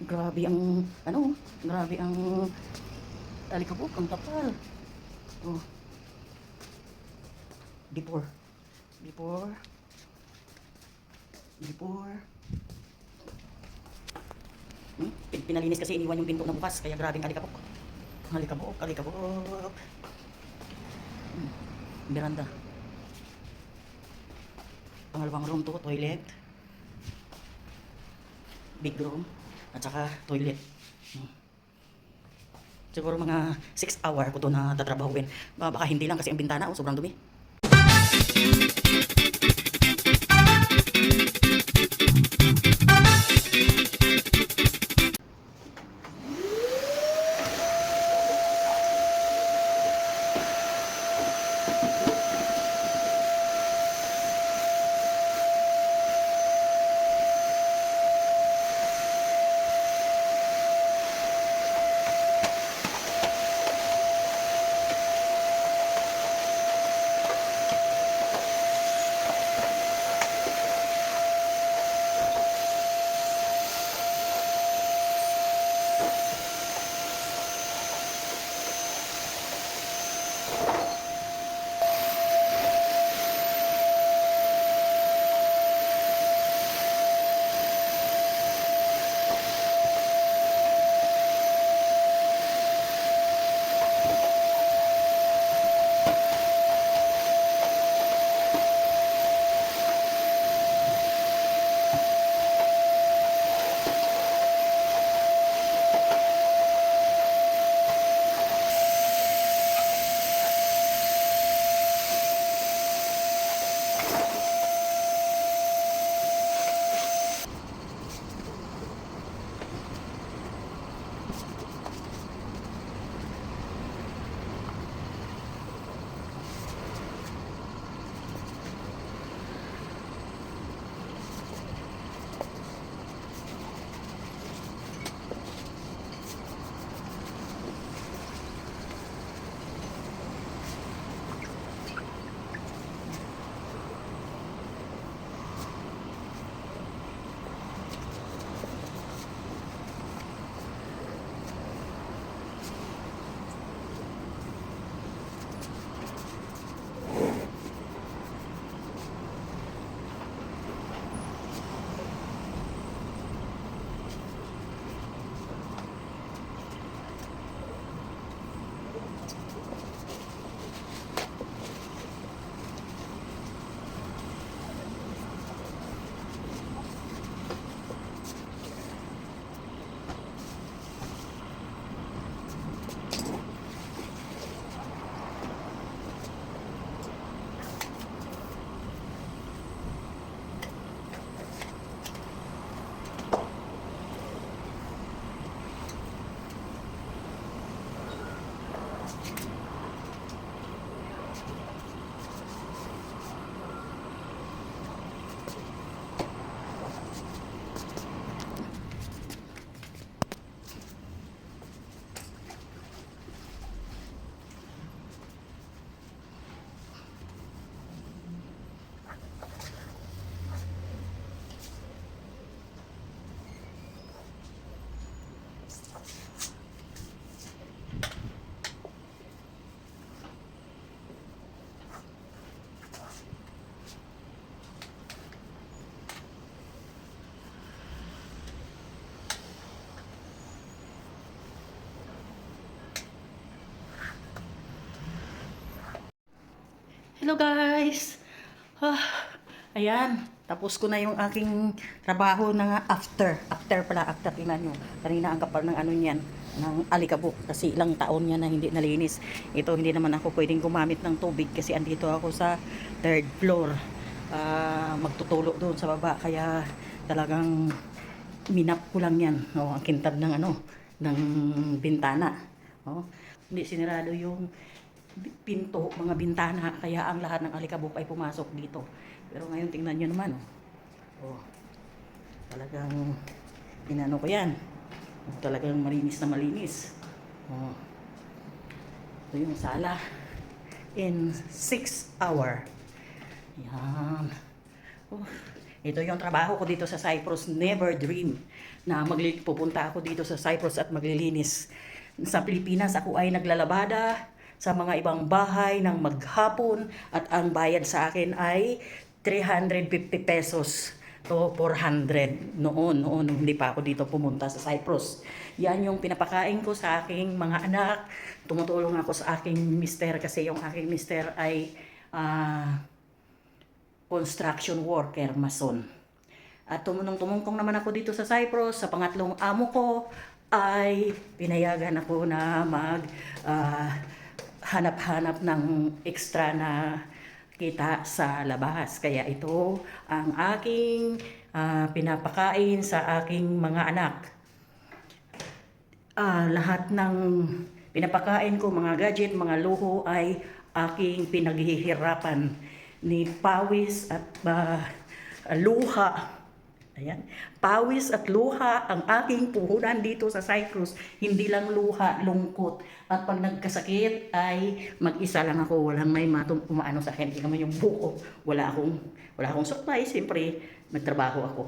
Grabe ang, ano, grabe ang alikabok, ang kapal. Oh, before, before, before. Pinalinis kasi iniwan yung pinto na bukas, kaya grabing alikabok. Alikabok, alikabok. Veranda. Pangalawang room to, toilet. Big room. At saka toilet. Siguro mga 6 hour ko to na tatrabahuin. Baka hindi lang kasi ang bintana, oh, sobrang dumi. Hello guys! Ayan, tapos ko na yung aking trabaho na after. After, tingnan nyo. Kanina ang kapal ng ano niyan, ng alikabok. Kasi ilang taon niya na hindi nalinis. Ito, hindi naman ako pwedeng gumamit ng tubig kasi andito ako sa third floor. Magtutulo doon sa baba. Kaya talagang minap ko lang yan. Ang kintab ng ng bintana. Hindi sinirado yung pinto, mga bintana, kaya ang lahat ng alikabok ay pumasok dito. Pero ngayon tingnan nyo naman, talagang inano ko yan. Talagang malinis na malinis. Ito yung sala in 6 hour. Yan. Ito yung trabaho ko dito sa Cyprus. Never dream na pupunta ako dito sa Cyprus at maglilinis. Sa Pilipinas, ako ay naglalabada sa mga ibang bahay ng maghapon at ang bayad sa akin ay 350 pesos to 400 noon hindi pa ako dito pumunta sa Cyprus. Yan yung pinapakain ko sa aking mga anak. Tumutulong ako sa aking mister kasi yung aking mister ay construction worker, mason. At tumungkong naman ako dito sa Cyprus. Sa pangatlong amo ko ay pinayagan ako na hanap-hanap ng extra na kita sa labas. Kaya ito ang aking pinapakain sa aking mga anak. Lahat ng pinapakain ko, mga gadget, mga luho ay aking pinaghihirapan ni pawis at luha. Ayan. Pawis at luha ang aking puhunan dito sa Cyprus. Hindi lang luha, lungkot. At pag nagkasakit ay mag-isa lang ako. Walang may umaano sa akin. Hindi naman yung buko. Wala akong supply. Siyempre, nagtrabaho ako.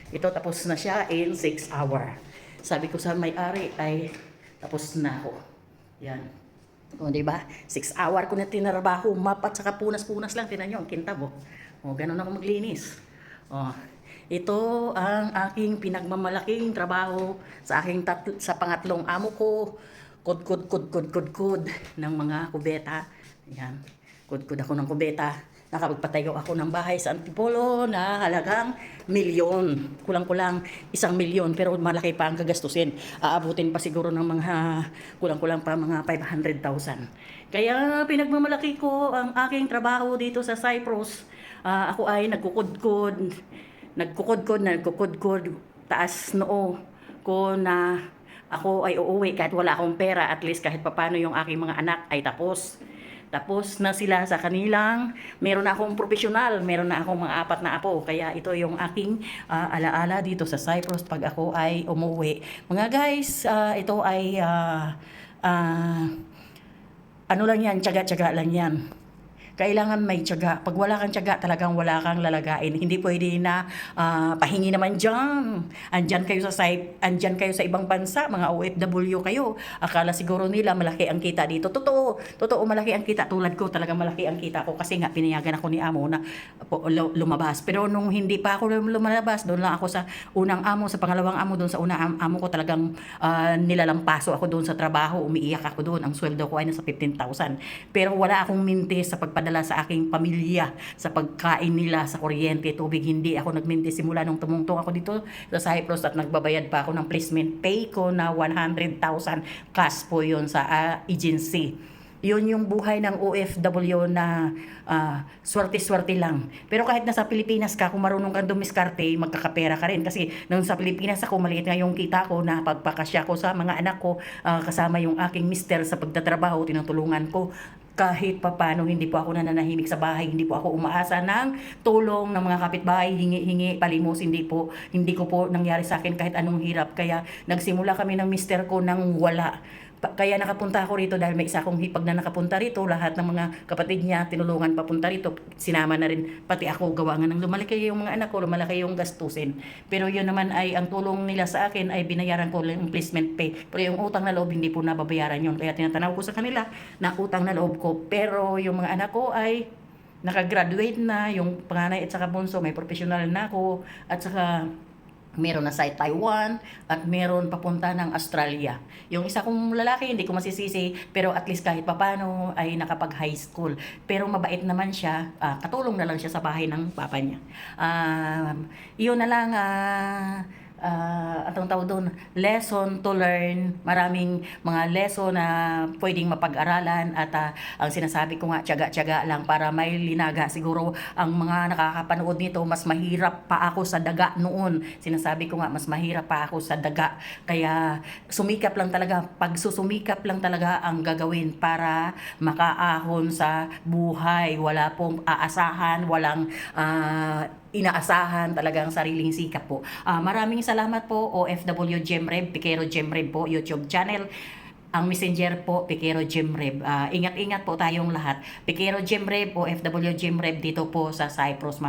Ito tapos na siya in 6 hours. Sabi ko sa may-ari ay tapos na ako. Yan. O, diba? 6 hours ko na tinarabaho. Map at saka punas-punas lang. Tinan nyo, ang kintab. O, ganun ako maglinis. O, ito ang aking pinagmamalaking trabaho sa sa pangatlong amo ko. Kod ng mga kubeta. Ayan. Kod ako ng kubeta. Nakapagpatayo ako ng bahay sa Antipolo na halagang 1 milyon. Kulang-kulang 1 milyon pero malaki pa ang gagastusin. Aabutin pa siguro ng mga kulang-kulang pa mga 500,000. Kaya pinagmamalaki ko ang aking trabaho dito sa Cyprus. Ako ay nagkukudkod, taas noo ko na ako ay uuwi kahit wala akong pera, at least kahit papano yung aking mga anak ay tapos na sila sa kanilang, meron na akong profesional, meron na akong mga 4 na apo, kaya ito yung aking alaala dito sa Cyprus pag ako ay umuwi. Mga guys, ito ay ano lang yan, tiyaga-tiyaga lang yan. Kailangan may tiyaga. Pag wala kang tiyaga, talagang wala kang lalagain. Hindi pwede na pahingi naman dyan. Andyan kayo sa ibang bansa, mga OFW kayo. Akala siguro nila malaki ang kita dito. Totoo malaki ang kita. Tulad ko, talagang malaki ang kita ko kasi nga pinayagan ako ni amo na lumabas. Pero nung hindi pa ako lumalabas, doon lang ako sa unang amo, sa pangalawang amo, doon sa unang amo ko talagang nilalampaso ako doon sa trabaho. Umiiyak ako doon. Ang sweldo ko ay nasa 15,000. Pero wala akong minti sa pagpadala sa aking pamilya, sa pagkain nila, sa kuryente, tubig. Hindi ako nagminti simula nung tumungtong ako dito sa Cyprus at nagbabayad pa ako ng placement pay ko na 100,000 cash po yun sa agency. Yun yung buhay ng OFW na swerte-swerte lang. Pero kahit nasa Pilipinas ka, kung marunong kang dumiskarte, magkakapera ka rin. Kasi nung sa Pilipinas ako, maliit nga yung kita ko na pagpakasya ko sa mga anak ko, kasama yung aking mister sa pagtatrabaho, tinutulungan ko. Kahit papano, hindi po ako nananahimik sa bahay, hindi po ako umaasa ng tulong ng mga kapitbahay, hingi-hingi, palimos, hindi ko po nangyari sa akin kahit anong hirap. Kaya nagsimula kami ng mister ko nang wala. Kaya nakapunta ako rito dahil may isa akong hipag na nakapunta rito. Lahat ng mga kapatid niya tinulungan papunta rito. Sinama na rin pati ako, gawa nga ng lumalaki yung mga anak ko, lumalaki yung gastusin. Pero yun naman ay ang tulong nila sa akin ay binayaran ko yung placement pay. Pero yung utang na loob hindi po nababayaran yun. Kaya tinatanaw ko sa kanila na utang na loob ko. Pero yung mga anak ko ay nakagraduate na, yung panganay at saka bunso may professional na ako, at saka meron na sa Taiwan at meron papunta ng Australia. Yung isa kong lalaki, hindi ko masisisi, pero at least kahit papano ay nakapag high school. Pero mabait naman siya, katulong na lang siya sa bahay ng papa niya. Yun na lang, atong tawag doon, lesson to learn. Maraming mga lesson na pwedeng mapag-aralan at ang sinasabi ko nga, tiyaga-tiyaga lang para may linaga. Siguro ang mga nakakapanood nito, mas mahirap pa ako sa daga noon. Sinasabi ko nga, mas mahirap pa ako sa daga. Kaya sumikap lang talaga, pagsusumikap lang talaga ang gagawin para makaahon sa buhay. Wala pong aasahan, walang inaasahan, talagang sariling sikap po. Maraming salamat po, OFW Jemreb, Pikero Jemreb po, YouTube channel. Ang messenger po, Pikero Jemreb. Ingat-ingat po tayong lahat. Pikero Jemreb, OFW Jemreb dito po sa Cyprus.